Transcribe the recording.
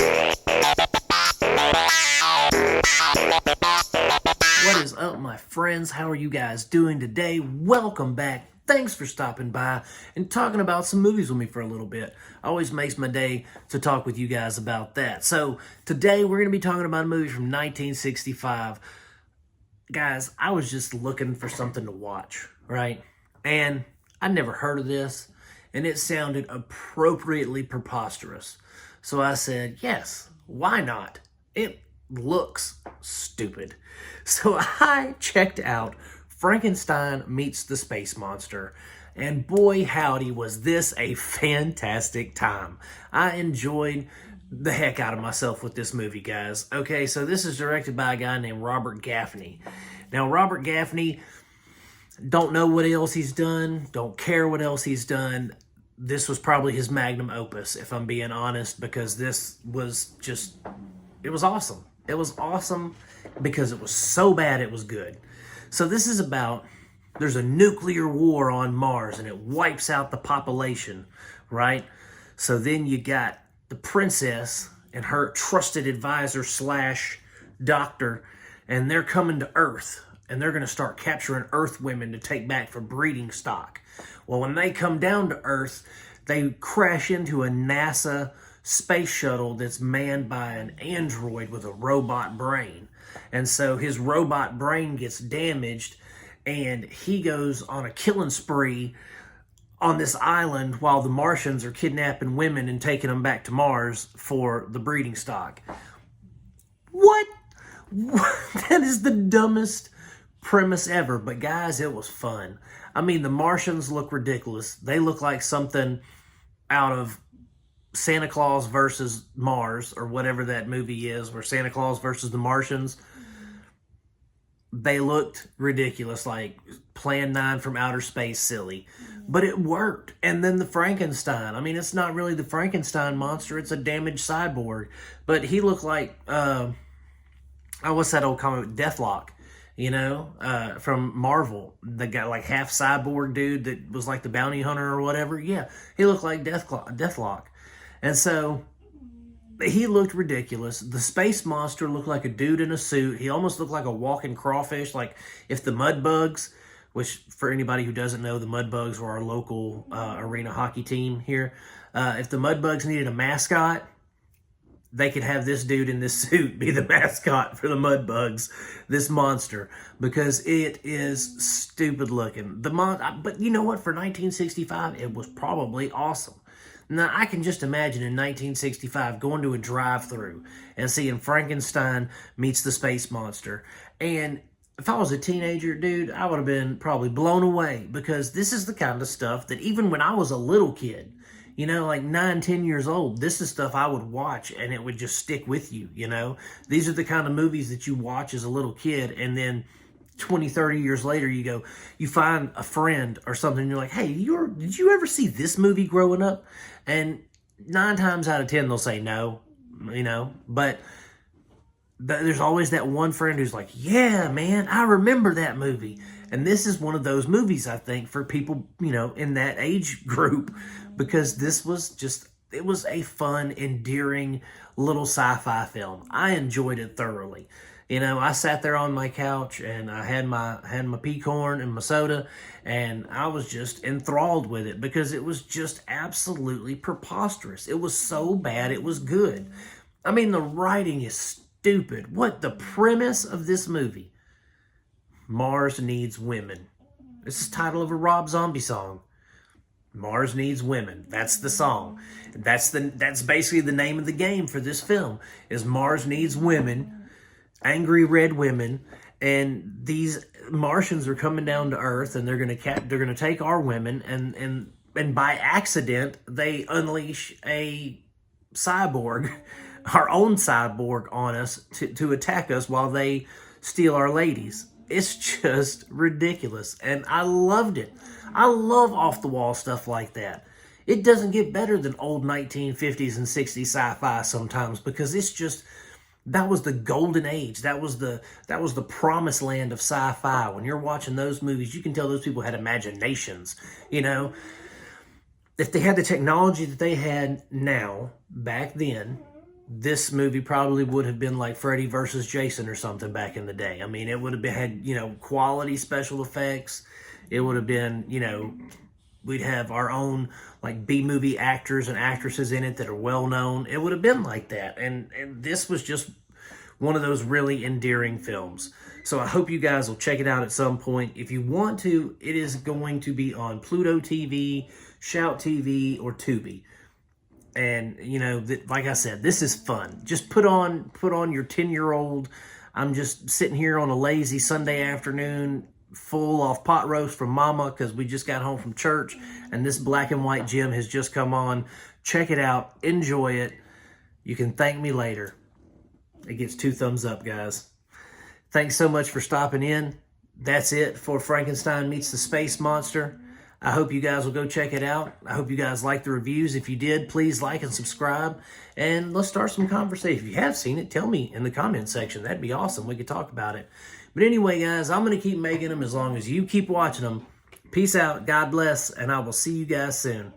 What is up, my friends? How are you guys doing today? Welcome back. Thanks for stopping by and talking about some movies with me for a little bit. Always makes my day to talk with you guys about that. So today we're going to be talking about a movie from 1965. Guys, I was just looking for something to watch, right? And I'd never heard of this, and it sounded appropriately preposterous. So I said, yes, why not? It looks stupid. So I checked out Frankenstein Meets the Space Monster, and boy howdy was this a fantastic time. I enjoyed the heck out of myself with this movie, guys. Okay, so this is directed by a guy named Robert Gaffney. Now, Robert Gaffney, don't know what else he's done, don't care what else he's done. This was probably his magnum opus, if I'm being honest, because this was just, it was awesome. It was awesome because it was so bad it was good. So this is about, there's a nuclear war on Mars and it wipes out the population, right? So then you got the princess and her trusted advisor slash doctor, and they're coming to Earth and they're going to start capturing Earth women to take back for breeding stock. Well, when they come down to Earth, they crash into a NASA space shuttle that's manned by an android with a robot brain. And so his robot brain gets damaged and he goes on a killing spree on this island while the Martians are kidnapping women and taking them back to Mars for the breeding stock. What? That is the dumbest premise ever. But guys, it was fun. I mean, the Martians look ridiculous. They look like something out of Santa Claus versus Mars, or whatever that movie is, where Santa Claus versus the Martians. They looked ridiculous, like Plan 9 from outer space silly. But it worked. And then the Frankenstein. I mean, it's not really the Frankenstein monster. It's a damaged cyborg. But he looked like, what's that old comic? Deathlock, you know, from Marvel. The guy, like half cyborg dude that was like the bounty hunter or whatever. Yeah, he looked like Deathlock. And so he looked ridiculous. The space monster looked like a dude in a suit. He almost looked like a walking crawfish. Like if the Mudbugs, which for anybody who doesn't know, the Mudbugs were our local arena hockey team here. If the Mudbugs needed a mascot, they could have this dude in this suit be the mascot for the Mudbugs, this monster, because it is stupid looking. But you know what? For 1965, it was probably awesome. Now, I can just imagine in 1965 going to a drive-thru and seeing Frankenstein Meets the Space Monster. And if I was a teenager, dude, I would have been probably blown away, because this is the kind of stuff that even when I was a little kid, you know, like 9, 10 years old, this is stuff I would watch and it would just stick with you, you know. These are the kind of movies that you watch as a little kid, and then 20, 30 years later, you find a friend or something, and you're like, hey, did you ever see this movie growing up? And 9 times out of 10, they'll say no, you know, but there's always that one friend who's like, yeah, man, I remember that movie. And this is one of those movies, I think, for people, you know, in that age group, because this was just, it was a fun, endearing little sci-fi film. I enjoyed it thoroughly. You know, I sat there on my couch and I had my peacorn and my soda, and I was just enthralled with it because it was just absolutely preposterous. It was so bad it was good. I mean, the writing is stupid. What the premise of this movie? Mars needs women. This is the title of a Rob Zombie song. Mars needs women. That's the song. That's basically the name of the game for this film, is Mars needs women. Angry red women, and these Martians are coming down to Earth, and they're gonna take our women, and by accident they unleash a cyborg, our own cyborg, on us to attack us while they steal our ladies. It's just ridiculous, and I loved it. I love off the wall stuff like that. It doesn't get better than old 1950s and 60s sci-fi sometimes, because it's just, that was the golden age. That was the promised land of sci-fi. When you're watching those movies, you can tell those people had imaginations, you know. If they had the technology that they had now, back then, this movie probably would have been like Freddy versus Jason or something back in the day. I mean, it would have been, had, quality special effects. It would have been, we'd have our own like B-movie actors and actresses in it that are well known. It would have been like that. And this was just one of those really endearing films. So I hope you guys will check it out at some point. If you want to, it is going to be on PlutoTv, Shout TV, or Tubi. And, like I said, this is fun. Just put on your 10-year-old. I'm just sitting here on a lazy Sunday afternoon, full off pot roast from Mama because we just got home from church. And this black and white gem has just come on. Check it out. Enjoy it. You can thank me later. It gets 2 thumbs up, guys. Thanks so much for stopping in. That's it for Frankenstein Meets the Space Monster. I hope you guys will go check it out. I hope you guys like the reviews. If you did, please like and subscribe. And let's start some conversation. If you have seen it, tell me in the comment section. That'd be awesome. We could talk about it. But anyway, guys, I'm going to keep making them as long as you keep watching them. Peace out. God bless. And I will see you guys soon.